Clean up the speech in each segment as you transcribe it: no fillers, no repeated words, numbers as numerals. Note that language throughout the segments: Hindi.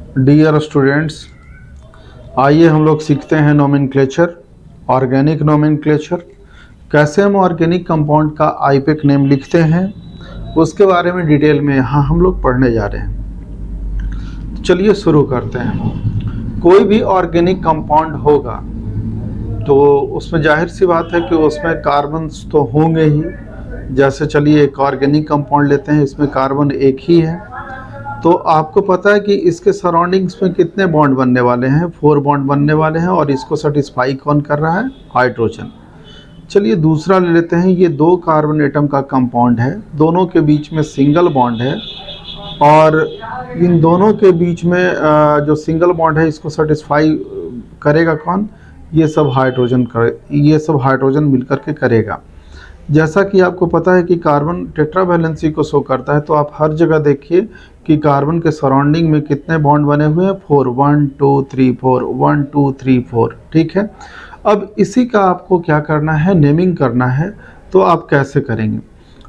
डियर स्टूडेंट्स, आइए हम लोग सीखते हैं नोमेनक्लेचर, ऑर्गेनिक नोमेनक्लेचर। कैसे हम ऑर्गेनिक कंपाउंड का आईपेक नेम लिखते हैं उसके बारे में डिटेल में यहाँ हम लोग पढ़ने जा रहे हैं। तो चलिए शुरू करते हैं। कोई भी ऑर्गेनिक कंपाउंड होगा तो उसमें जाहिर सी बात है कि उसमें कार्बन्स तो होंगे ही। जैसे चलिए एक ऑर्गेनिक कंपाउंड लेते हैं, इसमें कार्बन एक ही है। तो आपको पता है कि इसके सराउंडिंग्स में कितने बॉन्ड बनने वाले हैं, 4 बॉन्ड बनने वाले हैं। और इसको सेटिस्फाई कौन कर रहा है? हाइड्रोजन। चलिए दूसरा ले लेते हैं। ये 2 कार्बन एटम का कंपाउंड है, दोनों के बीच में सिंगल बॉन्ड है। और इन दोनों के बीच में जो सिंगल बॉन्ड है इसको सेटिस्फाई करेगा कौन? ये सब हाइड्रोजन मिलकर के करेगा। जैसा कि आपको पता है कि कार्बन टेट्रावैलेंसी को शो करता है, तो आप हर जगह देखिए कि कार्बन के सराउंडिंग में कितने बॉन्ड बने हुए हैं? 4, 1 2 3 4, 1 2 3 4। ठीक है। अब इसी का आपको क्या करना है? नेमिंग करना है। तो आप कैसे करेंगे?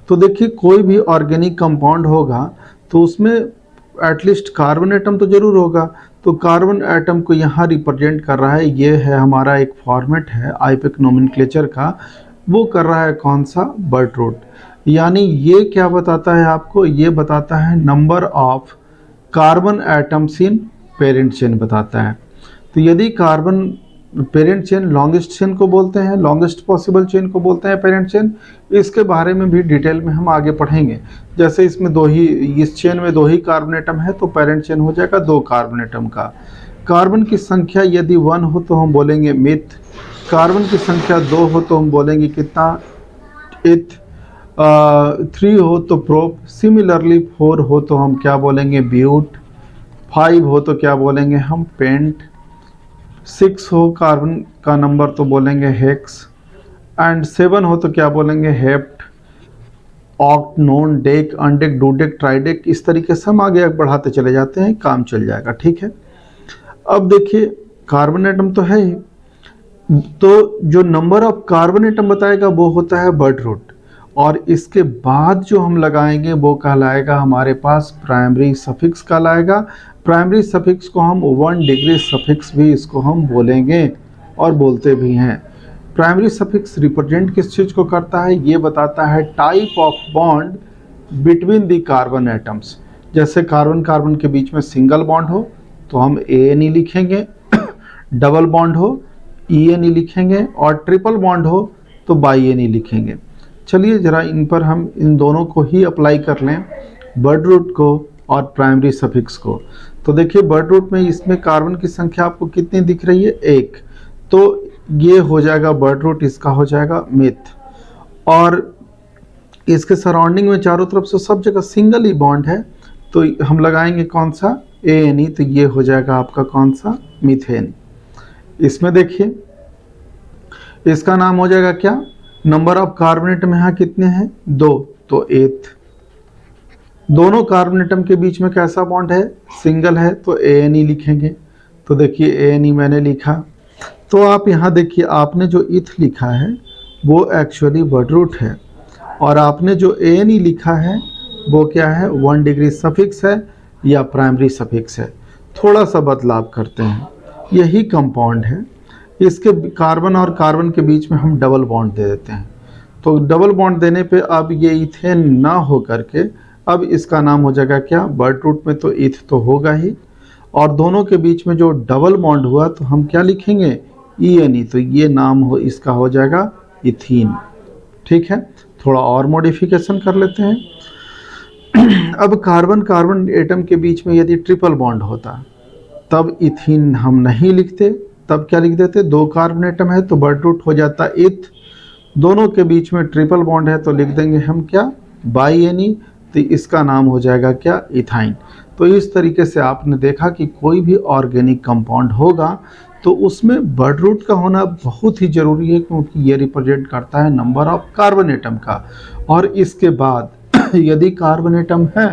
तो देखिए, कोई भी ऑर्गेनिक कंपाउंड होगा तो उसमें एटलीस्ट कार्बन एटम तो जरूर होगा। तो कार्बन एटम को यहाँ रिप्रेजेंट कर रहा है, ये है हमारा एक फॉर्मेट है आईपेक नोमेनक्लेचर का। वो कर रहा है कौन सा? Word root. यानी ये क्या बताता है आपको? ये बताता है number of carbon atoms in parent chain बताता है। तो यदि carbon parent chain longest chain को बोलते हैं, लॉन्गेस्ट पॉसिबल चेन को बोलते हैं पेरेंट चेन। इसके बारे में भी डिटेल में हम आगे पढ़ेंगे। जैसे इस चेन में 2 ही कार्बन एटम है तो पेरेंट चेन हो जाएगा 2 कार्बन एटम का। कार्बन की संख्या यदि 1 हो तो हम बोलेंगे मिथ। कार्बन की संख्या 2 हो तो हम बोलेंगे कितना? इथ। 3 हो तो प्रोप। सिमिलरली 4 हो तो हम क्या बोलेंगे? ब्यूट। 5 हो तो क्या बोलेंगे हम? पेंट। 6 हो कार्बन का नंबर तो बोलेंगे हेक्स। एंड 7 हो तो क्या बोलेंगे? Hept. Oct, non, dec, undec, dodec, tridec. इस तरीके से हम आगे बढ़ाते चले जाते हैं, काम चल जाएगा। ठीक है। अब देखिए, कार्बन एटम तो है ही, तो जो नंबर ऑफ कार्बन एटम बताएगा वो होता है बर्ट रूट। और इसके बाद जो हम लगाएंगे वो कहलाएगा हमारे पास प्राइमरी सफिक्स कहलाएगा। प्राइमरी सफिक्स को हम 1 डिग्री सफिक्स भी इसको हम बोलेंगे और बोलते भी हैं। प्राइमरी सफिक्स रिप्रेजेंट किस चीज़ को करता है? ये बताता है type of bond between the carbon atoms. जैसे कार्बन कार्बन के बीच में सिंगल बॉन्ड हो तो हम ANE लिखेंगे, डबल बॉन्ड हो ENE लिखेंगे, और ट्रिपल बॉन्ड हो तो BINE लिखेंगे। चलिए जरा इन पर हम इन दोनों को ही अप्लाई कर लें, बर्ट रूट को और प्राइमरी सफिक्स को। तो देखिए, बर्ट रूट में इसमें कार्बन की संख्या आपको कितनी दिख रही है? 1। तो ये हो जाएगा बर्ट रूट, इसका हो जाएगा मिथ। और इसके सराउंडिंग में चारों तरफ से सब जगह सिंगल ही बॉन्ड है, तो हम लगाएंगे कौन सा? ANE। तो ये हो जाएगा आपका कौन सा? मीथेन। इसमें देखिए, इसका नाम हो जाएगा क्या? नंबर ऑफ कार्बन एटम यहाँ कितने हैं? 2, तो 8। दोनों कार्बन एटम के बीच में कैसा बॉन्ड है? सिंगल है, तो ANE लिखेंगे। तो देखिए ANE मैंने लिखा। तो आप यहाँ देखिए, आपने जो इथ लिखा है वो एक्चुअली बर्ट रूट है, और आपने जो ANE लिखा है वो क्या है? 1 डिग्री सफिक्स है या प्राइमरी सफिक्स है। थोड़ा सा बदलाव करते हैं, यही कंपाउंड है। इसके कार्बन और कार्बन के बीच में हम डबल बॉन्ड दे देते हैं। तो डबल बॉन्ड देने पे अब ये इथेन ना हो करके अब इसका नाम हो जाएगा क्या? बर्ट रूट में तो इथ तो होगा ही, और दोनों के बीच में जो डबल बॉन्ड हुआ तो हम क्या लिखेंगे? ENE। तो ये नाम हो इसका हो जाएगा इथीन। ठीक है। थोड़ा और मॉडिफिकेशन कर लेते हैं। अब कार्बन कार्बन एटम के बीच में यदि ट्रिपल बॉन्ड होता तब इथीन हम नहीं लिखते, तब क्या लिख देते? 2 कार्बन एटम है तो बर्ट रूट हो जाता इथ। दोनों के बीच में ट्रिपल बॉन्ड है तो लिख देंगे हम क्या? BINE। तो इसका नाम हो जाएगा क्या? इथाइन। तो इस तरीके से आपने देखा कि कोई भी ऑर्गेनिक कंपाउंड होगा तो उसमें बर्ट रूट का होना बहुत ही ज़रूरी है, क्योंकि ये रिप्रेजेंट करता है नंबर ऑफ कार्बन एटम का। और इसके बाद यदि कार्बन एटम है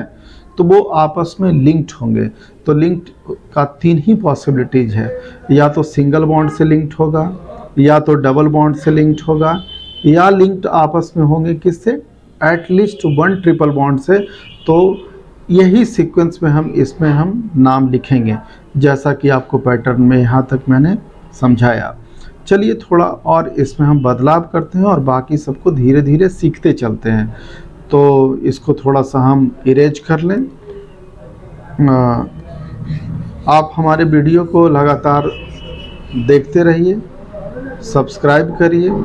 तो वो आपस में लिंक्ड होंगे। तो लिंक्ड का 3 ही पॉसिबिलिटीज है, या तो सिंगल बॉन्ड से लिंक्ड होगा, या तो डबल बॉन्ड से लिंक्ड होगा, या लिंक्ड आपस में होंगे किससे? एटलीस्ट 1 ट्रिपल बॉन्ड से। तो यही सीक्वेंस में इसमें हम नाम लिखेंगे, जैसा कि आपको पैटर्न में यहाँ तक मैंने समझाया। चलिए थोड़ा और इसमें हम बदलाव करते हैं और बाकी सबको धीरे धीरे सीखते चलते हैं। तो इसको थोड़ा सा हम इरेज कर लें। आप हमारे वीडियो को लगातार देखते रहिए, सब्सक्राइब करिए,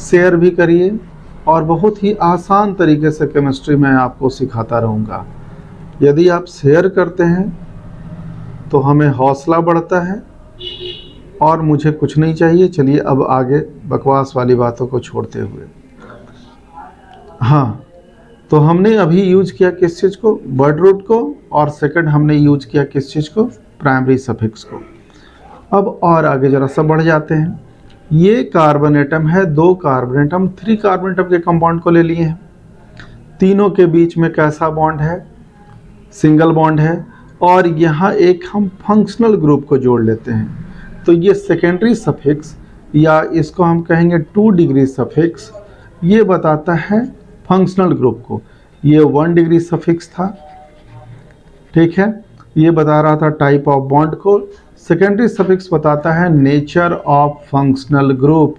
शेयर भी करिए, और बहुत ही आसान तरीके से केमिस्ट्री मैं आपको सिखाता रहूँगा। यदि आप शेयर करते हैं तो हमें हौसला बढ़ता है और मुझे कुछ नहीं चाहिए। चलिए अब आगे बकवास वाली बातों को छोड़ते हुए, हाँ, तो हमने अभी यूज किया किस चीज़ को, वर्ड रूट को, और सेकंड हमने यूज किया किस चीज़ को, प्राइमरी सफिक्स को। अब और आगे जरा सा बढ़ जाते हैं। ये कार्बन एटम है, 2 कार्बन एटम, 3 कार्बन एटम के कंपाउंड को ले लिए हैं। तीनों के बीच में कैसा बॉन्ड है, सिंगल बॉन्ड है, और यहाँ एक हम फंक्शनल ग्रुप को जोड़ लेते हैं। तो ये सेकेंडरी सफिक्स, या इसको हम कहेंगे 2 डिग्री सफिक्स, ये बताता है फंक्शनल ग्रुप को। ये 1 डिग्री सफिक्स था, ठीक है, ये बता रहा था टाइप ऑफ बॉन्ड को। सेकेंडरी सफिक्स बताता है nature of functional group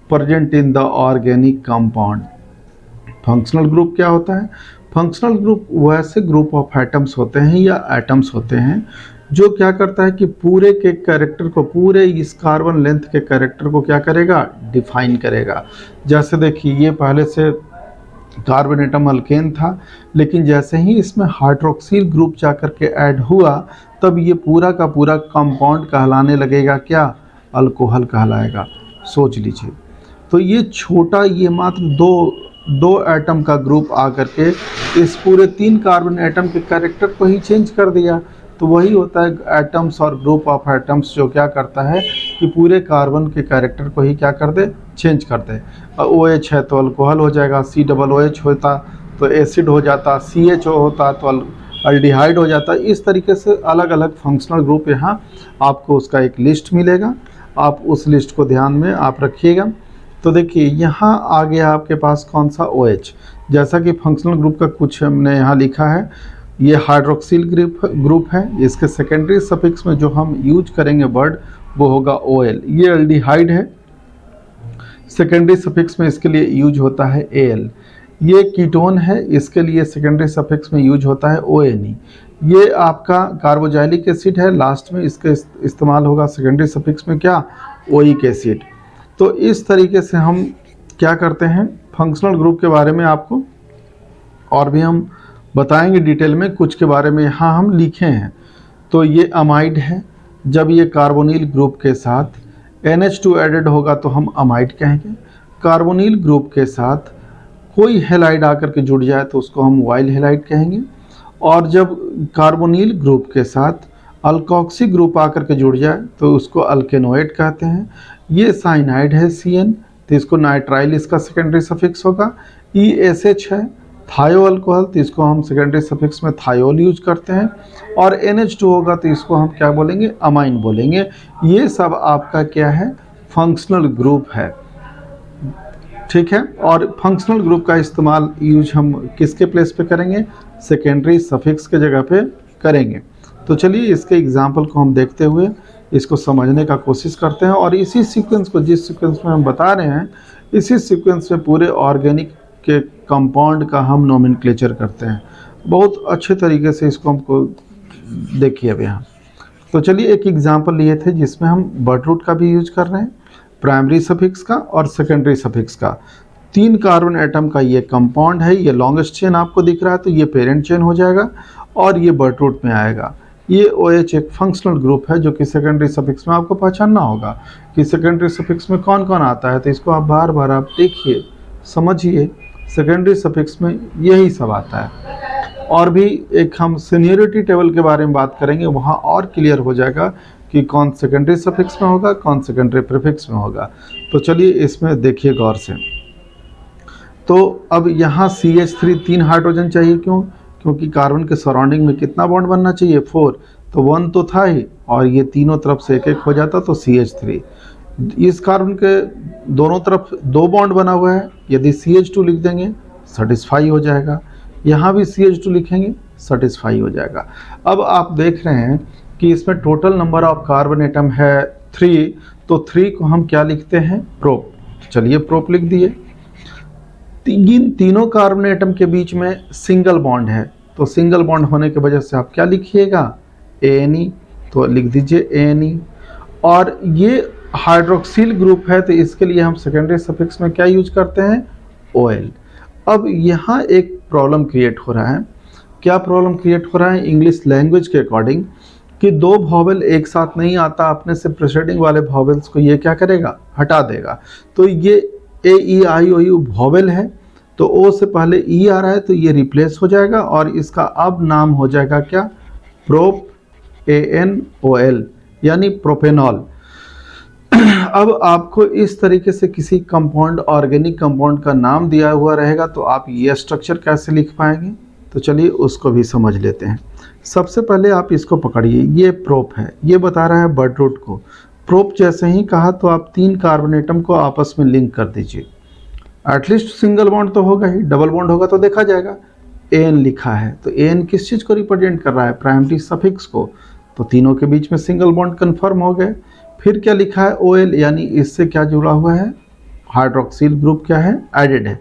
present in the organic compound. Functional group क्या होता है? फंक्शनल ग्रुप वैसे ग्रुप ऑफ एटम्स होते हैं या एटम्स होते हैं जो क्या करता है कि पूरे के कैरेक्टर को, पूरे इस कार्बन लेंथ के कैरेक्टर को क्या करेगा, डिफाइन करेगा। जैसे देखिए ये पहले से कार्बन एटम अल्केन था, लेकिन जैसे ही इसमें हाइड्रोक्सिल ग्रुप जाकर के ऐड हुआ तब ये पूरा का पूरा कंपाउंड कहलाने लगेगा क्या, अल्कोहल कहलाएगा। सोच लीजिए। तो ये छोटा, ये मात्र दो एटम का ग्रुप आकर के इस पूरे 3 कार्बन एटम के कैरेक्टर को ही चेंज कर दिया। तो वही होता है एटम्स और ग्रुप ऑफ एटम्स, जो क्या करता है कि पूरे कार्बन के कैरेक्टर को ही क्या कर दे, चेंज कर दे। OH है तो अल्कोहल हो जाएगा, COOH होता तो एसिड हो जाता, CHO होता तो अल्डिहाइड हो जाता। इस तरीके से अलग अलग फंक्शनल ग्रुप, यहाँ आपको उसका एक लिस्ट मिलेगा, आप उस लिस्ट को ध्यान में आप रखिएगा। तो देखिए यहाँ आ गया आपके पास कौन सा, OH। जैसा कि फंक्शनल ग्रुप का कुछ हमने यहाँ लिखा है, ये हाइड्रोक्सिल ग्रुप है। इसके सेकेंडरी सफिक्स में जो हम यूज करेंगे वर्ड वो होगा OL। ये एल्डिहाइड है, सेकेंडरी सफिक्स में इसके लिए यूज होता है AL। ये कीटोन है, इसके लिए सेकेंडरी सफिक्स में यूज होता है ONE। ये आपका कार्बोजाइलिक एसिड है, लास्ट में इसके इस्तेमाल होगा सेकेंडरी सफिक्स में क्या, ओइक एसिड। तो इस तरीके से हम क्या करते हैं, फंक्शनल ग्रुप के बारे में आपको और भी हम बताएंगे डिटेल में, कुछ के बारे में यहाँ हम लिखे हैं। तो ये अमाइड है, जब ये कार्बोनिल ग्रुप के साथ NH2 एडेड होगा तो हम अमाइड कहेंगे। कार्बोनिल ग्रुप के साथ कोई हेलाइड आकर के जुड़ जाए तो उसको हम वाइल हेलाइड कहेंगे। और जब कार्बोनिल ग्रुप के साथ अल्कोक्सी ग्रुप आकर के जुड़ जाए तो उसको अल्केनोएड कहते हैं। ये साइनाइड है CN, तो इसको नाइट्राइल इसका सेकेंडरी सफिक्स होगा। ESH है थायो अल्कोहल, तो इसको हम सेकेंडरी सफिक्स में थायोल यूज करते हैं। और NH2 होगा तो इसको हम क्या बोलेंगे, अमाइन बोलेंगे। ये सब आपका क्या है, फंक्शनल ग्रुप है, ठीक है। और फंक्शनल ग्रुप का इस्तेमाल यूज हम किसके प्लेस पे करेंगे, सेकेंडरी सफिक्स के जगह पे करेंगे। तो चलिए इसके एग्जाम्पल को हम देखते हुए इसको समझने का कोशिश करते हैं, और इसी सीक्वेंस को, जिस सीक्वेंस में हम बता रहे हैं, इसी सीक्वेंस में पूरे ऑर्गेनिक के कंपाउंड का हम नोमेनक्लेचर करते हैं। बहुत अच्छे तरीके से इसको हमको देखिए अब यहाँ। तो चलिए एक एग्जाम्पल लिए थे जिसमें हम वर्ड रूट का भी यूज कर रहे हैं, प्राइमरी सफिक्स का और सेकेंडरी सफिक्स का। 3 कार्बन एटम का ये कंपाउंड है, ये लॉन्गेस्ट चेन आपको दिख रहा है, तो ये पेरेंट चेन हो जाएगा और ये वर्ड रूट में आएगा। ये OH एक फंक्शनल ग्रुप है जो कि सेकेंडरी सफिक्स में आपको पहचानना होगा कि सेकेंडरी सफिक्स में कौन कौन आता है। तो इसको आप बार बार आप देखिए, समझिए, सेकेंडरी सफिक्स में यही सब आता है। और भी एक हम सीनियरिटी टेबल के बारे में बात करेंगे, वहाँ और क्लियर हो जाएगा कि कौन सेकेंडरी सफिक्स में होगा, कौन सेकेंडरी प्रीफिक्स में होगा। तो चलिए इसमें देखिए गौर से। तो अब यहाँ CH3 3 हाइड्रोजन चाहिए, क्यों? क्योंकि कार्बन के सराउंडिंग में कितना बॉन्ड बनना चाहिए, 4। तो 1 तो था ही, और ये तीनों तरफ से एक एक हो जाता तो CH3। इस कार्बन के दोनों तरफ 2 बॉन्ड बना हुआ है, यदि CH2 लिख देंगे सेटिस्फाई हो जाएगा। यहाँ भी CH2 लिखेंगे सेटिस्फाई हो जाएगा। अब आप देख रहे हैं कि इसमें total number of carbon atom है 3, तो 3 को हम क्या लिखते हैं, प्रोप। चलिए प्रोप लिख दिए। इन तीनों कार्बन एटम के बीच में सिंगल बॉन्ड है, तो सिंगल बॉन्ड होने की वजह से आप क्या लिखिएगा, ANE, तो लिख दीजिए ANE। और ये हाइड्रोक्सिल ग्रुप है, तो इसके लिए हम सेकेंडरी सफिक्स में क्या यूज करते हैं, OL। अब यहाँ एक प्रॉब्लम क्रिएट हो रहा है। क्या प्रॉब्लम क्रिएट हो रहा है इंग्लिश लैंग्वेज के अकॉर्डिंग, कि दो वॉवेल एक साथ नहीं आता, अपने से प्रेसिडिंग वाले वॉवेल्स को ये क्या करेगा, हटा देगा। तो ये AEIOU वॉवेल है, तो O से पहले E आ रहा है, तो ये रिप्लेस हो जाएगा और इसका अब नाम हो जाएगा क्या, प्रोप ANOL, यानी प्रोपेनॉल। अब आपको इस तरीके से किसी कंपाउंड, ऑर्गेनिक कंपाउंड का नाम दिया हुआ रहेगा, तो आप ये स्ट्रक्चर कैसे लिख पाएंगे, तो चलिए उसको भी समझ लेते हैं। सबसे पहले आप इसको पकड़िए, ये प्रोप है, ये बता रहा है बड रूट को। प्रोप जैसे ही कहा तो आप 3 कार्बन एटम को आपस में लिंक कर दीजिए। एटलीस्ट सिंगल बॉन्ड तो होगा ही, डबल बॉन्ड होगा तो देखा जाएगा। AN लिखा है, तो AN किस चीज़ को रिप्रेजेंट कर रहा है, प्राइमरी सफिक्स को, तो तीनों के बीच में सिंगल बॉन्ड कन्फर्म हो गए। फिर क्या लिखा है, OL, यानी इससे क्या जुड़ा हुआ है, हाइड्रोक्सिल ग्रुप क्या है, एडेड है।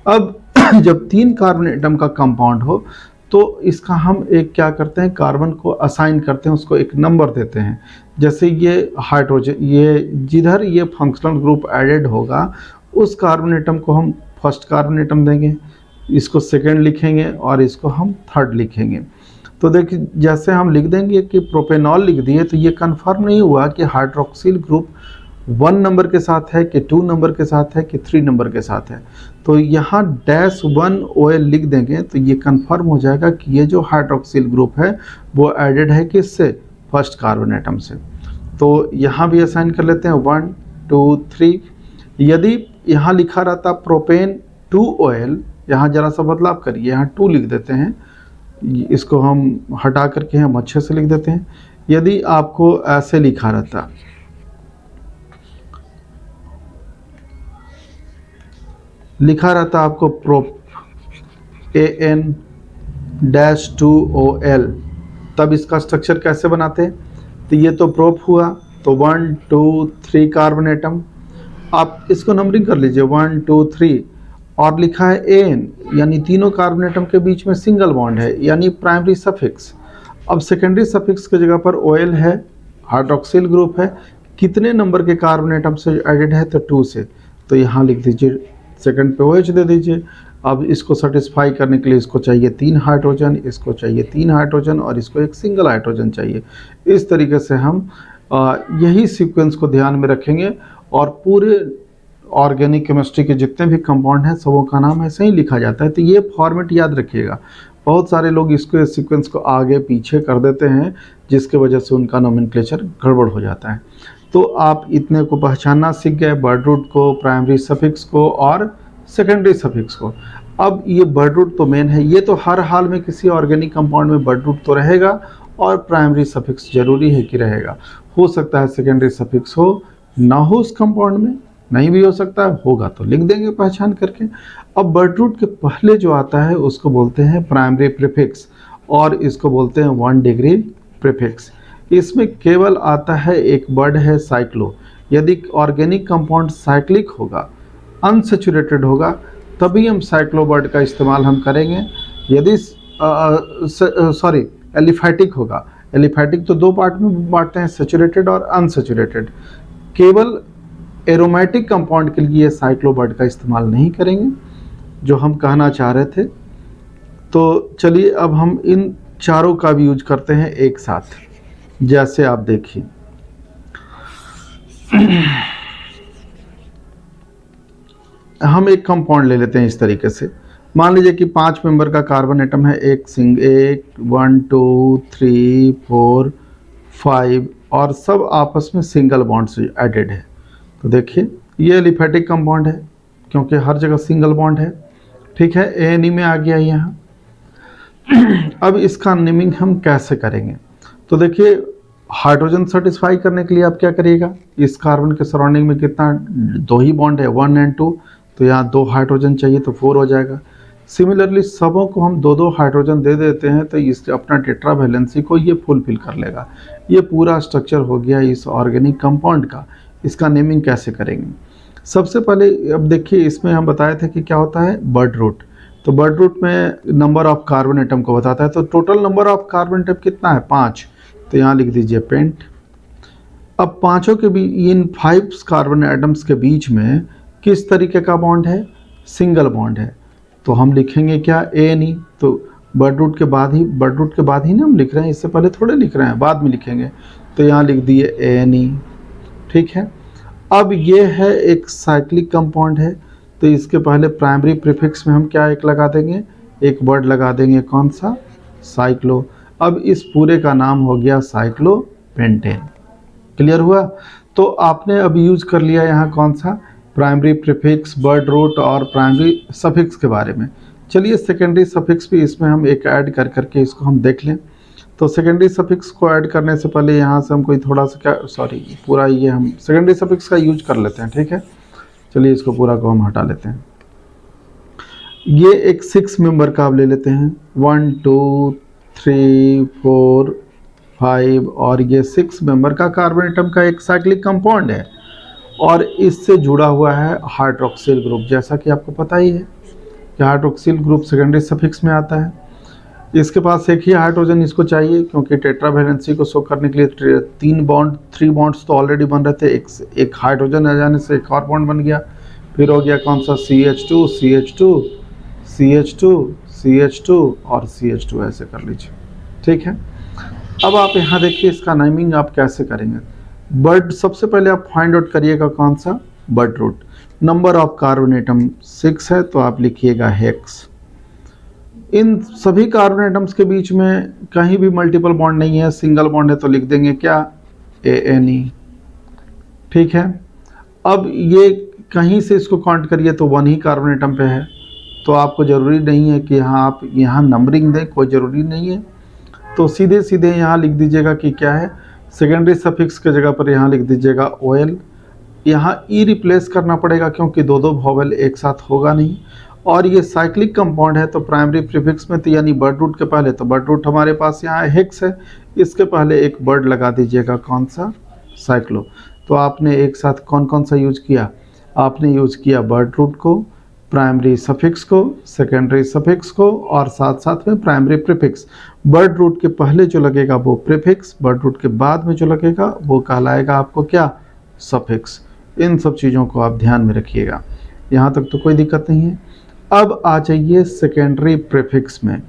अब जब 3 कार्बन एटम का कंपाउंड हो तो इसका हम एक क्या करते हैं, कार्बन को असाइन करते हैं, उसको एक नंबर देते हैं। जैसे ये हाइड्रोजन, ये जिधर ये फंक्शनल ग्रुप एडेड होगा उस कार्बन एटम को हम फर्स्ट कार्बन एटम देंगे, इसको सेकेंड लिखेंगे और इसको हम थर्ड लिखेंगे। तो देखिए जैसे हम लिख देंगे कि प्रोपेनॉल लिख दिए, तो ये कंफर्म नहीं हुआ कि हाइड्रोक्सिल ग्रुप 1 नंबर के साथ है कि 2 नंबर के साथ है कि 3 नंबर के साथ है। तो यहाँ -1OL लिख देंगे तो ये कंफर्म हो जाएगा कि ये जो हाइड्रोक्सिल ग्रुप है वो एडेड है किससे, फर्स्ट कार्बन एटम से। तो यहाँ भी असाइन कर लेते हैं 1 2 3। यदि यहाँ लिखा रहता प्रोपेन 2OL, यहाँ जरा सा बदलाव करिए, यहाँ 2 लिख देते हैं, इसको हम हटा करके हम अच्छे से लिख देते हैं। यदि आपको ऐसे लिखा रहता, आपको प्रोप AN-2OL, तब इसका स्ट्रक्चर कैसे बनाते हैं, तो ये तो प्रोप हुआ, तो 1 2 3 कार्बन एटम, आप इसको नंबरिंग कर लीजिए 1 2 3, और लिखा है AN, यानी तीनों कार्बन एटम के बीच में सिंगल बॉन्ड है, यानी प्राइमरी सफिक्स। अब सेकेंडरी सफिक्स की जगह पर OL है, हाइड्रोक्सिल ग्रुप है, कितने नंबर के कार्बन एटम से एडेड है, तो 2 से, तो यहाँ लिख दीजिए सेकंड पे OH दे दीजिए। अब इसको सेटिस्फाई करने के लिए इसको चाहिए 3 हाइड्रोजन, इसको चाहिए 3 हाइड्रोजन और इसको एक सिंगल हाइड्रोजन चाहिए। इस तरीके से हम यही सीक्वेंस को ध्यान में रखेंगे और पूरे ऑर्गेनिक केमिस्ट्री के जितने भी कंपाउंड हैं सबों का नाम ऐसे ही लिखा जाता है। तो ये फॉर्मेट याद रखिएगा। बहुत सारे लोग इसको सीक्वेंस को आगे पीछे कर देते हैं जिसके वजह से उनका नोमेनक्लेचर गड़बड़ हो जाता है। तो आप इतने को पहचानना सीख गए, बर्ड रूट को, प्राइमरी सफिक्स को और सेकेंडरी सफिक्स को। अब ये बर्ड रूट तो मेन है, ये तो हर हाल में किसी ऑर्गेनिक कंपाउंड में बर्ड रूट तो रहेगा और प्राइमरी सफिक्स जरूरी है कि रहेगा। हो सकता है सेकेंडरी सफिक्स हो ना हो उस कंपाउंड में, नहीं भी हो सकता है, होगा तो लिख देंगे पहचान करके। अब बर्ड रूट के पहले जो आता है उसको बोलते हैं प्राइमरी प्रीफिक्स और इसको बोलते हैं 1 डिग्री प्रीफिक्स। इसमें केवल आता है एक वर्ड है साइक्लो। यदि ऑर्गेनिक कंपाउंड साइक्लिक होगा, अनसेचुरेटेड होगा, तभी हम साइक्लो वर्ड का इस्तेमाल हम करेंगे। यदि एलिफैटिक होगा, एलिफैटिक तो 2 पार्ट में बांटते हैं, सेचुरेटेड और अनसेचुरेटेड। केवल एरोमेटिक कंपाउंड के लिए साइक्लो वर्ड का इस्तेमाल नहीं करेंगे, जो हम कहना चाह रहे थे। तो चलिए अब हम इन चारों का भी यूज करते हैं एक साथ। जैसे आप देखिए हम एक कंपाउंड ले लेते हैं इस तरीके से। मान लीजिए कि 5 मेंबर का कार्बन एटम है, 1 1 2 3 4 5 और सब आपस में सिंगल बॉन्ड से एडेड है। तो देखिए ये एलिफैटिक कंपाउंड है क्योंकि हर जगह सिंगल बॉन्ड है। ठीक है, ANE में आ गया यहाँ। अब इसका नेमिंग हम कैसे करेंगे, तो देखिए हाइड्रोजन सेटिस्फाई करने के लिए आप क्या करिएगा, इस कार्बन के सराउंडिंग में कितना 2 ही बॉन्ड है, 1 और 2, तो यहाँ 2 हाइड्रोजन चाहिए तो 4 हो जाएगा। सिमिलरली सबों को हम दो दो हाइड्रोजन दे देते हैं तो इस अपना टेट्रा वैलेंसी को ये फुलफिल कर लेगा। ये पूरा स्ट्रक्चर हो गया इस ऑर्गेनिक कंपाउंड का। इसका नेमिंग कैसे करेंगे? सबसे पहले अब देखिए, इसमें हम बताए थे कि क्या होता है बर्ड रूट। तो बर्ड रूट में नंबर ऑफ कार्बन एटम को बताता है। तो total number of carbon atom कितना है? 5। तो यहाँ लिख दीजिए पेंट। अब पांचों के बीच, इन 5 कार्बन एटम्स के बीच में किस तरीके का बॉन्ड है? सिंगल बॉन्ड है। तो हम लिखेंगे क्या? ANE। तो बर्ड रूट के बाद ही ना हम लिख रहे हैं, इससे पहले थोड़े लिख रहे हैं, बाद में लिखेंगे। तो यहाँ लिख दिए ANE। ठीक है। अब ये है एक साइक्लिक कंपाउंड है, तो इसके पहले प्राइमरी प्रीफिक्स में हम क्या एक लगा देंगे? एक वर्ड लगा देंगे, कौन सा? साइक्लो। अब इस पूरे का नाम हो गया साइक्लोपेंटेन। क्लियर हुआ? तो आपने अब यूज कर लिया यहाँ कौन सा? प्राइमरी प्रीफिक्स, बर्ड रूट और प्राइमरी सफिक्स के बारे में। चलिए सेकेंडरी सफिक्स भी इसमें हम एक ऐड कर करके इसको हम देख लें। तो सेकेंडरी सफिक्स को ऐड करने से पहले यहाँ से हम कोई थोड़ा सा क्या, सॉरी, पूरा ये हम सेकेंडरी सफिक्स का यूज कर लेते हैं। ठीक है, चलिए इसको पूरा को हम हटा लेते हैं। ये एक 6 मेंबर का आप ले लेते हैं, 1 2 3 4 5, और ये 6 मेंबर का कार्बन एटम का एक साइक्लिक कंपाउंड है और इससे जुड़ा हुआ है हाइड्रोक्सिल ग्रुप। जैसा कि आपको पता ही है कि हाइड्रोक्सिल ग्रुप सेकेंडरी सफिक्स में आता है। इसके पास एक ही हाइड्रोजन इसको चाहिए, क्योंकि टेट्रा वैलेंसी को शो करने के लिए 3 बॉन्ड्स तो ऑलरेडी बन रहे थे। एक हाइड्रोजन आ जाने से एक और बॉन्ड बन गया। फिर हो गया कौन सा? CH2 CH2 CH2 CH2 और CH2, ऐसे कर लीजिए। ठीक है। अब आप यहाँ देखिए इसका नेमिंग आप कैसे करेंगे। बर्ड, सबसे पहले आप फाइंड आउट करिएगा कौन सा? Word root. Number of carbon atom 6 है, तो आप लिखिएगा हेक्स। इन सभी कार्बन एटम्स के बीच में कहीं भी मल्टीपल बॉन्ड नहीं है, सिंगल बॉन्ड है, तो लिख देंगे क्या? ANE। ठीक है। अब ये कहीं से इसको काउंट करिए तो 1 ही कार्बन एटम पे है, तो आपको ज़रूरी नहीं है कि यहाँ आप यहाँ नंबरिंग दें, कोई ज़रूरी नहीं है। तो सीधे सीधे यहाँ लिख दीजिएगा कि क्या है? सेकेंडरी सफिक्स के जगह पर यहाँ लिख दीजिएगा OL। यहाँ E रिप्लेस करना पड़ेगा, क्योंकि दो वॉवेल एक साथ होगा नहीं। और ये साइक्लिक कंपाउंड है, तो प्राइमरी प्रीफिक्स में तो यानी बर्ड रूट के पहले, तो बर्ड रूट हमारे पास यहाँ हेक्स है, इसके पहले एक वर्ड लगा दीजिएगा, कौन सा? साइक्लो। तो आपने एक साथ कौन कौन सा यूज किया? आपने यूज किया बर्ड रूट को, प्राइमरी सफिक्स को, सेकेंडरी सफिक्स को, और साथ साथ में प्राइमरी प्रीफिक्स। बर्ड रूट के पहले जो लगेगा वो प्रीफिक्स, बर्ड रूट के बाद में जो लगेगा वो कहलाएगा आपको क्या? सफिक्स। इन सब चीज़ों को आप ध्यान में रखिएगा। यहाँ तक तो कोई दिक्कत नहीं है। अब आ जाइए सेकेंडरी प्रीफिक्स में।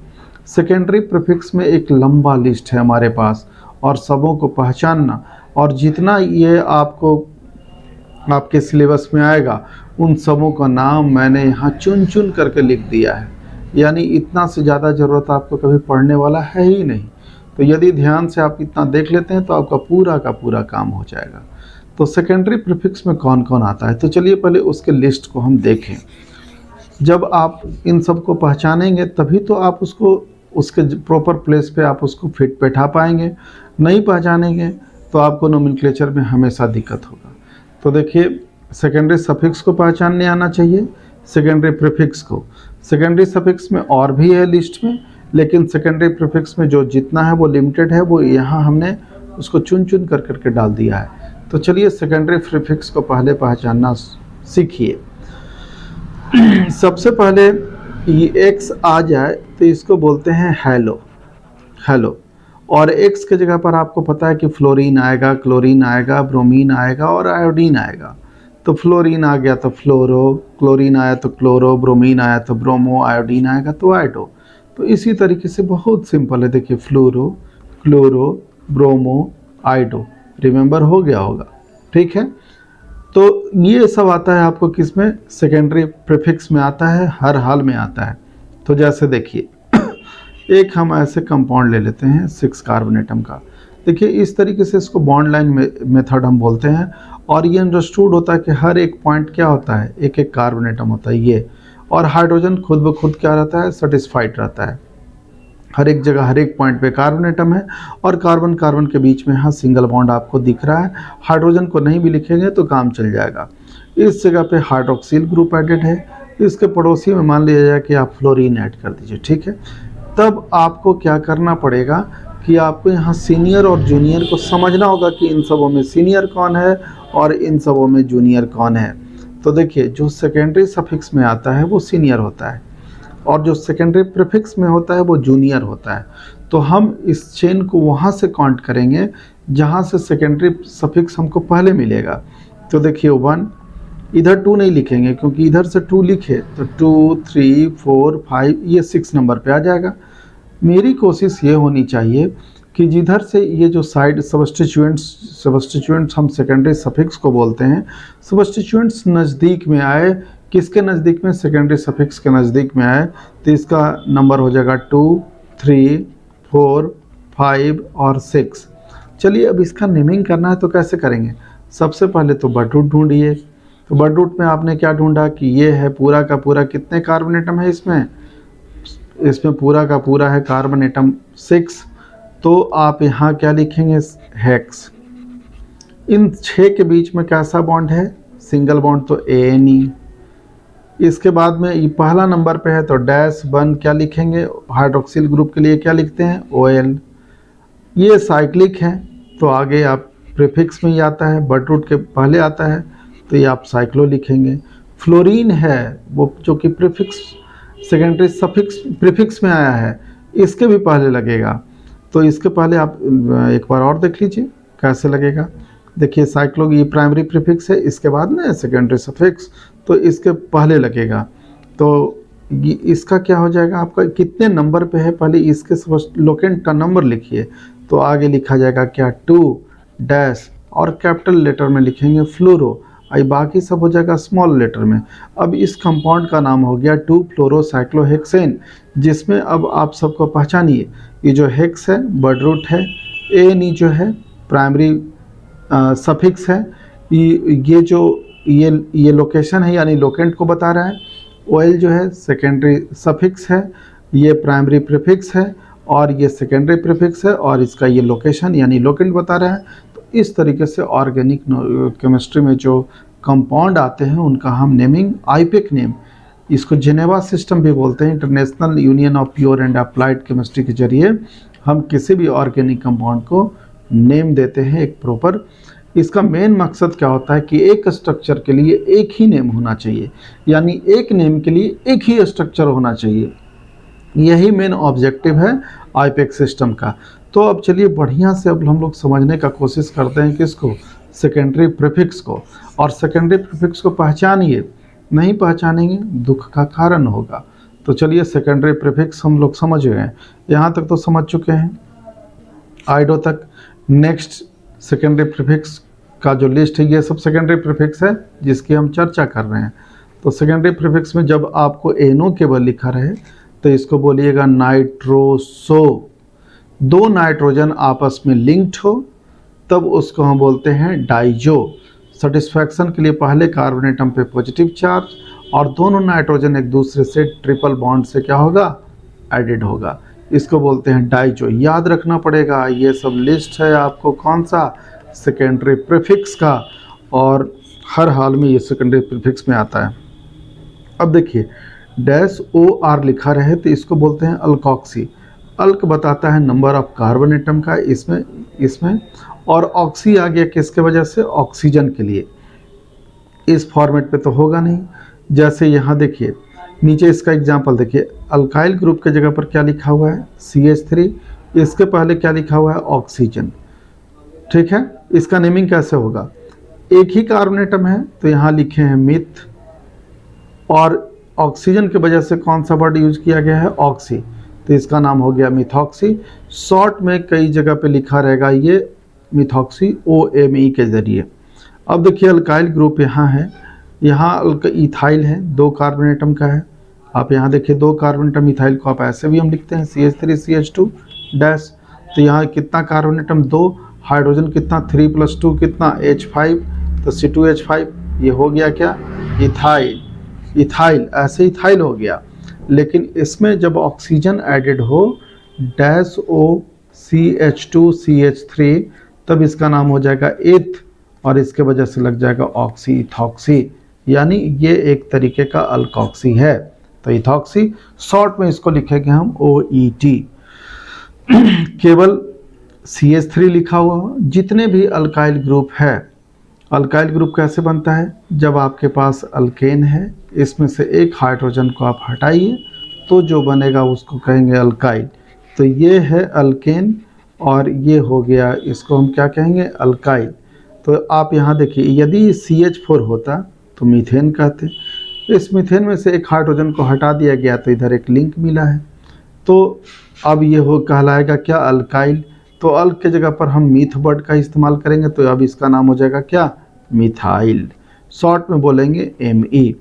सेकेंडरी प्रीफिक्स में एक लंबा लिस्ट है हमारे पास, और सबों को पहचानना, और जितना ये आपको आपके सिलेबस में आएगा उन सबों का नाम मैंने यहाँ चुन चुन करके लिख दिया है। यानी इतना से ज़्यादा ज़रूरत आपको कभी पढ़ने वाला है ही नहीं। तो यदि ध्यान से आप इतना देख लेते हैं तो आपका पूरा का पूरा काम हो जाएगा। तो सेकेंडरी प्रीफिक्स में कौन कौन आता है, तो चलिए पहले उसके लिस्ट को हम देखें। जब आप इन सब को पहचानेंगे तभी तो आप उसको उसके प्रॉपर प्लेस पे आप उसको फिट बैठा पाएंगे। नहीं पहचानेंगे तो आपको नोमेनक्लेचर में हमेशा दिक्कत होगा। तो देखिए, सेकेंडरी सफिक्स को पहचानने आना चाहिए, सेकेंडरी प्रीफिक्स को। सेकेंडरी सफिक्स में और भी है लिस्ट में, लेकिन सेकेंडरी प्रीफिक्स में जो जितना है वो लिमिटेड है, वो यहाँ हमने उसको चुन चुन कर करके डाल दिया है। तो चलिए सेकेंडरी प्रीफिक्स को पहले पहचानना सीखिए। सबसे पहले ये एक्स आ जाए तो इसको बोलते हैं हेलो। और एक्स के जगह पर आपको पता है कि फ्लोरीन आएगा, क्लोरीन आएगा, ब्रोमीन आएगा और आयोडीन आएगा। तो फ्लोरीन आ गया तो फ्लोरो, क्लोरीन आया तो क्लोरो, ब्रोमीन आया तो ब्रोमो, आयोडीन आएगा तो आयोडो। तो इसी तरीके से बहुत सिंपल है। देखिए, फ्लोरो, क्लोरो, ब्रोमो, आयोडो, रिमेंबर हो गया होगा। ठीक है। तो ये सब आता है आपको किस में? सेकेंडरी प्रीफिक्स में आता है, हर हाल में आता है। तो जैसे देखिए, एक हम ऐसे कंपाउंड ले लेते हैं 6 कार्बन एटम का। देखिए, इस तरीके से इसको बॉन्ड लाइन मेथड हम बोलते हैं, और ये अंडरस्टूड होता है कि हर एक पॉइंट क्या होता है? एक एक कार्बन एटम होता है ये, और हाइड्रोजन खुद ब खुद क्या रहता है? सेटिस्फाइड रहता है। हर एक जगह हर एक पॉइंट पे कार्बन एटम है, और कार्बन कार्बन के बीच में यहाँ सिंगल बॉन्ड आपको दिख रहा है। हाइड्रोजन को नहीं भी लिखेंगे तो काम चल जाएगा। इस जगह पे हाइड्रोक्सिल ग्रुप एडेड है, इसके पड़ोसी में मान लिया जाए कि आप फ्लोरीन ऐड कर दीजिए, ठीक है। तब आपको क्या करना पड़ेगा कि आपको यहाँ सीनियर और जूनियर को समझना होगा कि इन सबों में सीनियर कौन है और इन सबों में जूनियर कौन है। तो देखिए, जो सेकेंडरी सफिक्स में आता है वो सीनियर होता है और जो सेकेंडरी प्रीफिक्स में होता है वो जूनियर होता है। तो हम इस चेन को वहाँ से काउंट करेंगे जहाँ से सेकेंडरी सफिक्स हमको पहले मिलेगा। तो देखिए 1, इधर 2 नहीं लिखेंगे क्योंकि इधर से 2 लिखे तो 2, 3, 4, 5 ये 6 नंबर पे आ जाएगा। मेरी कोशिश ये होनी चाहिए कि जिधर से ये जो साइड सब्स्टिट्यूएंट्स हम सेकेंडरी सफिक्स को बोलते हैं, सब्स्टिट्यूएंट्स नज़दीक में आए, किसके नज़दीक में, सेकेंडरी सफिक्स के नज़दीक में आए, तो इसका नंबर हो जाएगा 2, 3, 4, 5 और 6। चलिए अब इसका नेमिंग करना है तो कैसे करेंगे। सबसे पहले तो बर्ड रूट ढूंढिए। तो बर्ड रूट में आपने क्या ढूंढा कि ये है पूरा का पूरा, कितने कार्बन एटम है इसमें पूरा का पूरा है कार्बन एटम 6। तो आप यहाँ क्या लिखेंगे, हेक्स। इन 6 के बीच में कैसा बॉन्ड है, सिंगल बॉन्ड, तो ANE। इसके बाद में ये पहला नंबर पे है तो -1 क्या लिखेंगे, हाइड्रोक्सिल ग्रुप के लिए क्या लिखते हैं, OL। ये साइक्लिक है तो आगे आप प्रीफिक्स में ही आता है, बर्ड रूट के पहले आता है तो ये आप साइक्लो लिखेंगे। फ्लोरीन है वो जो कि प्रीफिक्स सेकेंडरी सफिक्स प्रीफिक्स में आया है, इसके भी पहले लगेगा। तो इसके पहले आप एक बार और देख लीजिए कैसे लगेगा। देखिए साइक्लो ये प्राइमरी प्रीफिक्स है, इसके बाद में सेकेंडरी सफिक्स, तो इसके पहले लगेगा। तो इसका क्या हो जाएगा, आपका कितने नंबर पे है, पहले इसके लोकेंट का नंबर लिखिए। तो आगे लिखा जाएगा क्या, 2 और कैपिटल लेटर में लिखेंगे फ्लोरो, आई बाकी सब हो जाएगा स्मॉल लेटर में। अब इस कंपाउंड का नाम हो गया 2-फ्लोरोसाइक्लोहेक्सेन, जिसमें अब आप सबको पहचानिए, ये जो हेक्स है बर्ड रूट है, ANE जो है प्राइमरी सफिक्स है, ये जो ये लोकेशन है यानी लोकेंट को बता रहा है, OL जो है सेकेंडरी सफिक्स है, ये प्राइमरी प्रीफिक्स है और ये सेकेंडरी प्रीफिक्स है और इसका ये लोकेशन यानी लोकेंट बता रहा है। तो इस तरीके से ऑर्गेनिक केमिस्ट्री में जो कंपाउंड आते हैं उनका हम नेमिंग आईपेक नेम, इसको जेनेवा सिस्टम भी बोलते हैं, international union of pure and applied chemistry के जरिए हम किसी भी ऑर्गेनिक कंपाउंड को नेम देते हैं एक प्रॉपर। इसका मेन मकसद क्या होता है कि एक स्ट्रक्चर के लिए एक ही नेम होना चाहिए, यानी एक नेम के लिए एक ही स्ट्रक्चर होना चाहिए। यही मेन ऑब्जेक्टिव है आईपेक सिस्टम का। तो अब चलिए बढ़िया से अब हम लोग समझने का कोशिश करते हैं किसको, सेकेंडरी प्रीफिक्स को। और सेकेंडरी प्रीफिक्स को पहचानिए, नहीं पहचानेंगे दुख का कारण होगा। तो चलिए सेकेंडरी प्रीफिक्स हम लोग समझ गए, यहाँ तक तो समझ चुके हैं, आइडो तक। नेक्स्ट सेकेंडरी प्रीफिक्स का जो लिस्ट है ये सब सेकेंडरी प्रीफिक्स है जिसकी हम चर्चा कर रहे हैं। तो सेकेंडरी प्रीफिक्स में जब आपको NO केवल लिखा रहे तो इसको बोलिएगा नाइट्रोसो। 2 नाइट्रोजन आपस में लिंक्ड हो तब उसको हम बोलते हैं डाइजो। सेटिस्फैक्शन के लिए पहले कार्बन एटम पे पॉजिटिव चार्ज और दोनों नाइट्रोजन एक दूसरे से ट्रिपल बॉन्ड से क्या होगा, एडेड होगा, इसको बोलते हैं डाइजो। याद रखना पड़ेगा, ये सब लिस्ट है आपको कौन सा, सेकेंडरी प्रीफिक्स का, और हर हाल में ये सेकेंडरी प्रीफिक्स में आता है। अब देखिए -OR लिखा रहे तो इसको बोलते हैं अल्कोक्सी। अल्क बताता है नंबर ऑफ कार्बन एटम का इसमें और ऑक्सी आ गया किसके वजह से, ऑक्सीजन के लिए। इस फॉर्मेट पे तो होगा नहीं। जैसे यहाँ देखिए नीचे इसका एग्जांपल देखिए, अल्काइल ग्रुप के जगह पर क्या लिखा हुआ है, CH3, इसके पहले क्या लिखा हुआ है, ऑक्सीजन। ठीक है, इसका नेमिंग कैसे होगा, एक ही कार्बन एटम है तो यहाँ लिखे हैं मिथ, और ऑक्सीजन की वजह से कौन सा वर्ड यूज किया गया है, ऑक्सी, तो इसका नाम हो गया मिथॉक्सी। शॉर्ट में कई जगह पे लिखा रहेगा ये मिथॉक्सी OMe के जरिए। अब देखिए अल्काइल ग्रुप यहाँ है, यहाँ इथाइल है, 2 कार्बन एटम का है। आप यहाँ देखिए 2 कार्बन एटम इथाइल को आप ऐसे भी हम लिखते हैं CH3 CH2 डैश। तो यहाँ कितना कार्बन एटम, 2, हाइड्रोजन कितना 3 + 2 कितना H5, तो C2H5, ये हो गया क्या, इथाइल, ऐसे इथाइल हो गया। लेकिन इसमें जब ऑक्सीजन एडेड हो -OCH2CH3 तब इसका नाम हो जाएगा एथ और इसके वजह से लग जाएगा ऑक्सी इथॉक्सी। यानी ये एक तरीके का अल्कोक्सी है। तो इथॉक्सी, शॉर्ट में इसको लिखेंगे हम OET। केवल CH3 लिखा हुआ हो। जितने भी अल्काइल ग्रुप है, अल्काइल ग्रुप कैसे बनता है, जब आपके पास अल्केन है, इसमें से एक हाइड्रोजन को आप हटाइए तो जो बनेगा उसको कहेंगे अल्काइल। तो ये है अल्केन और ये हो गया, इसको हम क्या कहेंगे, अल्काइल। तो आप यहाँ देखिए, यदि CH4 होता तो मीथेन कहते। इस मीथेन में से एक हाइड्रोजन को हटा दिया गया तो इधर एक लिंक मिला है, तो अब ये हो कहलाएगा क्या, अल्काइल। तो अल्क के जगह पर हम मीथ वर्ड का इस्तेमाल करेंगे, तो अब इसका नाम हो जाएगा क्या, मिथाइल। शॉर्ट में बोलेंगे Me।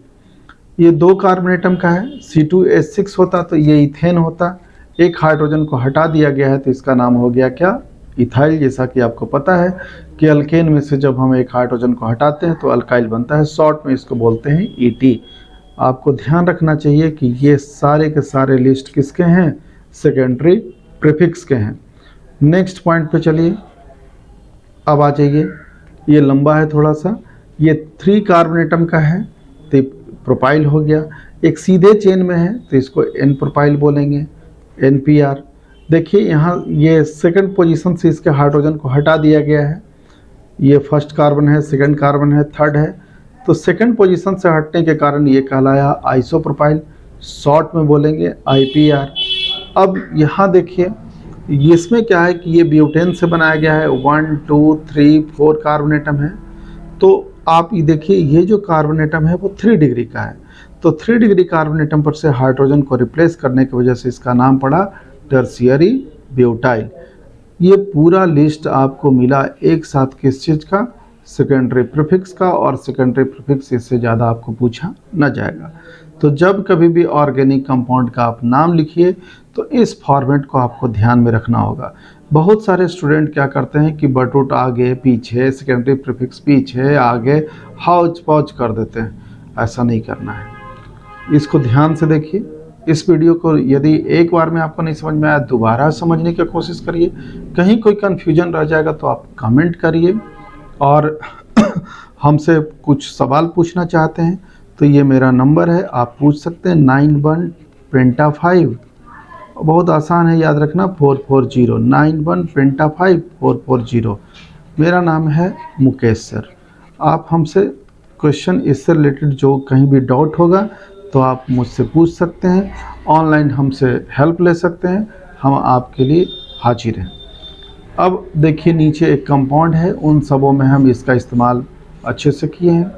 ये 2 कार्बन एटम का है, C2H6 होता तो ये इथेन होता। एक हाइड्रोजन को हटा दिया गया है तो इसका नाम हो गया क्या, इथाइल। जैसा कि आपको पता है कि अल्केन में से जब हम एक हाइड्रोजन को हटाते हैं तो अल्काइल बनता है। शॉर्ट में इसको बोलते हैं ET। आपको ध्यान रखना चाहिए कि ये सारे के सारे लिस्ट किसके हैं, सेकेंडरी प्रीफिक्स के हैं। नेक्स्ट पॉइंट पे चलिए, अब आ जाइए। ये लंबा है थोड़ा सा, ये 3 कार्बन एटम का है तो प्रोपाइल हो गया। एक सीधे चेन में है तो इसको N प्रोपाइल बोलेंगे, NPR। देखिए यहाँ ये सेकंड पोजीशन से इसके हाइड्रोजन को हटा दिया गया है। ये फर्स्ट कार्बन है, सेकंड कार्बन है, थर्ड है, तो सेकंड पोजीशन से हटने के कारण ये कहलाया आइसोप्रोपाइल। शॉर्ट में बोलेंगे IPR। अब यहाँ देखिए, इसमें क्या है कि ये ब्यूटेन से बनाया गया है। 1 2 3 4 कार्बन एटम है। तो आप ये देखिए, ये जो कार्बन एटम है वो 3 डिग्री का है, तो 3 डिग्री कार्बन एटम पर से हाइड्रोजन को रिप्लेस करने की वजह से इसका नाम पड़ा टर्शियरी ब्यूटाइल। ये पूरा लिस्ट आपको मिला एक साथ किस चीज़ का, सेकेंडरी प्रीफिक्स का। और सेकेंडरी प्रीफिक्स इससे ज़्यादा आपको पूछा न जाएगा। तो जब कभी भी ऑर्गेनिक कंपाउंड का आप नाम लिखिए तो इस फॉर्मेट को आपको ध्यान में रखना होगा। बहुत सारे स्टूडेंट क्या करते हैं कि बटूट आगे पीछे, सेकेंडरी प्रीफिक्स पीछे आगे, हाउच पाउच कर देते हैं। ऐसा नहीं करना है, इसको ध्यान से देखिए। इस वीडियो को यदि एक बार में आपको नहीं समझ में आया, दोबारा समझने की कोशिश करिए। कहीं कोई कन्फ्यूजन रह जाएगा तो आप कमेंट करिए। और हमसे कुछ सवाल पूछना चाहते हैं तो ये मेरा नंबर है, आप पूछ सकते हैं। 91 पेंटा 5, बहुत आसान है याद रखना, 440 91 पेंटा 5 440। मेरा नाम है मुकेश सर। आप हमसे क्वेश्चन इससे रिलेटेड जो कहीं भी डाउट होगा तो आप मुझसे पूछ सकते हैं। ऑनलाइन हमसे हेल्प ले सकते हैं, हम आपके लिए हाजिर हैं। अब देखिए, नीचे एक कंपाउंड है, उन सबों में हम इसका इस्तेमाल अच्छे से किए हैं।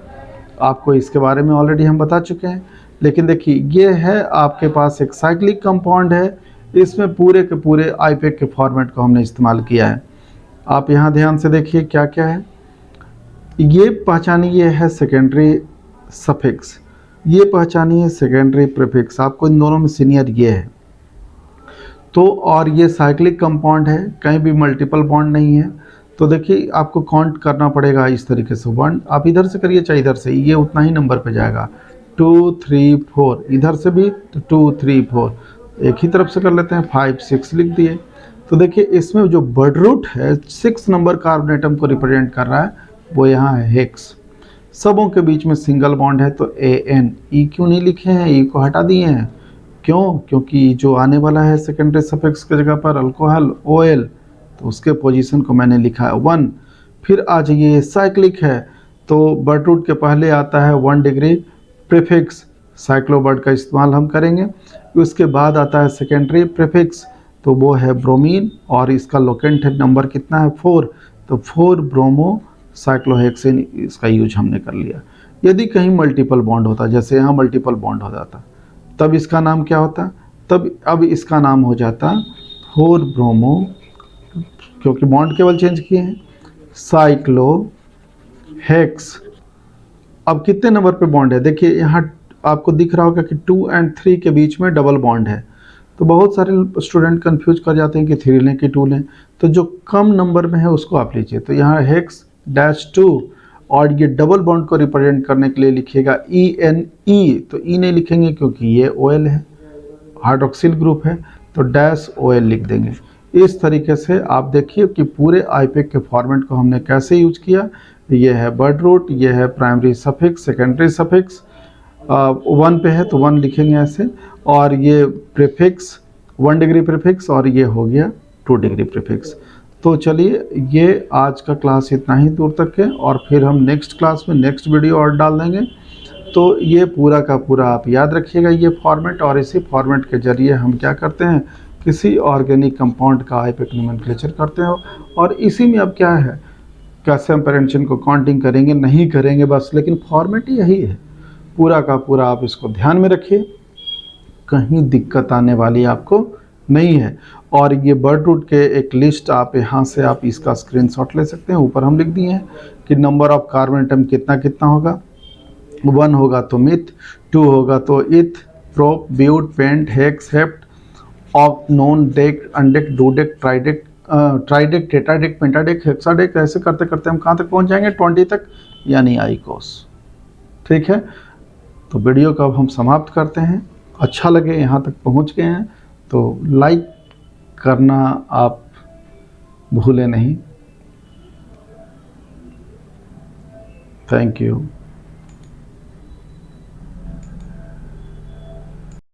आपको इसके बारे में ऑलरेडी हम बता चुके हैं। लेकिन देखिए, ये है आपके पास एक साइक्लिक कंपाउंड है, इसमें पूरे के पूरे IPAC के फॉर्मेट को हमने इस्तेमाल किया है। आप यहाँ ध्यान से देखिए क्या क्या है। ये पहचानिए है सेकेंडरी सफिक्स, ये पहचानिए सेकेंडरी प्रीफिक्स। आपको इन दोनों में सीनियर ये है। तो और ये साइक्लिक कंपाउंड है, कहीं भी मल्टीपल बॉन्ड नहीं है। तो देखिए, आपको काउंट करना पड़ेगा इस तरीके से। 1 आप इधर से करिए चाहे इधर से, ये उतना ही नंबर पे जाएगा। 2 3 4, इधर से भी तो 2 3 4, एक ही तरफ से कर लेते हैं। 5 6 लिख दिए। तो देखिए, इसमें जो बर्ड रूट है 6 नंबर कार्बन एटम को रिप्रेजेंट कर रहा है, वो यहाँ है हेक्स। सबों के बीच में सिंगल बॉन्ड है तो AN। E क्यों नहीं लिखे हैं, E को हटा दिए हैं, क्यों, क्योंकि जो आने वाला है सेकेंडरी सफिक्स की जगह पर अल्कोहल OL, तो उसके पोजीशन को मैंने लिखा है 1। फिर आ जाइए, साइक्लिक है तो बर्ड रूट के पहले आता है 1 डिग्री प्रीफिक्स, साइक्लोबर्ड का इस्तेमाल हम करेंगे। उसके बाद आता है सेकेंडरी प्रीफिक्स, तो वो है ब्रोमीन, और इसका लोकेंट है नंबर कितना है 4, तो 4 ब्रोमो साइक्लोहेक्सेन, इसका यूज हमने कर लिया। यदि कहीं मल्टीपल बॉन्ड होता, जैसे यहाँ मल्टीपल बॉन्ड हो जाता, तब इसका नाम क्या होता, तब अब इसका नाम हो जाता 4 ब्रोमो, क्योंकि बॉन्ड केवल चेंज किए हैं, साइक्लोहेक्स। अब कितने नंबर पे बॉन्ड है, देखिए यहाँ आपको दिख रहा होगा कि 2 और 3 के बीच में डबल बॉन्ड है। तो बहुत सारे स्टूडेंट कंफ्यूज कर जाते हैं कि 3 लें कि 2 लें, तो जो कम नंबर में है उसको आप लीजिए। तो यहाँ हेक्स-2, और ये डबल बॉन्ड को रिप्रेजेंट करने के लिए लिखिएगा ENE। तो E नहीं लिखेंगे क्योंकि ये OL है, हाइड्रोक्सिल ग्रुप है, तो -OL लिख देंगे। इस तरीके से आप देखिए कि पूरे आईपैक के फॉर्मेट को हमने कैसे यूज किया। ये है वर्ड रूट, ये है प्राइमरी सफिक्स, सेकेंडरी सफिक्स, 1 पे है तो 1 लिखेंगे ऐसे, और ये प्रीफिक्स 1 डिग्री प्रीफिक्स, और ये हो गया 2 डिग्री प्रीफिक्स। तो चलिए, ये आज का क्लास इतना ही दूर तक है, और फिर हम नेक्स्ट क्लास में नेक्स्ट वीडियो और डाल देंगे। तो ये पूरा का पूरा आप याद रखिएगा ये फॉर्मेट, और इसी फॉर्मेट के जरिए हम क्या करते हैं, किसी ऑर्गेनिक कंपाउंड का आईपैक नोमेनक्लेचर करते हैं। और इसी में अब क्या है, कैसे हम पेरेंशन को काउंटिंग करेंगे नहीं करेंगे बस, लेकिन फॉर्मेट यही है पूरा का पूरा। आप इसको ध्यान में रखिए, कहीं दिक्कत आने वाली आपको नहीं है। और ये वर्ड रूट के एक लिस्ट आप यहाँ से आप इसका स्क्रीनशॉट ले सकते हैं। ऊपर हम लिख दिए हैं कि नंबर ऑफ कार्बन एटम कितना कितना होगा। 1 होगा तो मिथ, 2 होगा तो eth, prop, but, pent, hex, hept, ऑफ, non, dec, undec, dodec, tridec, tridec, tetradec, pentadec, hexadec, ऐसे करते करते हम कहाँ तक पहुँच जाएंगे, 20 तक, यानी आइकोस। ठीक है, तो वीडियो को अब हम समाप्त करते हैं। अच्छा लगे यहाँ तक पहुँच गए हैं तो लाइक करना आप भूलें नहीं। Thank you.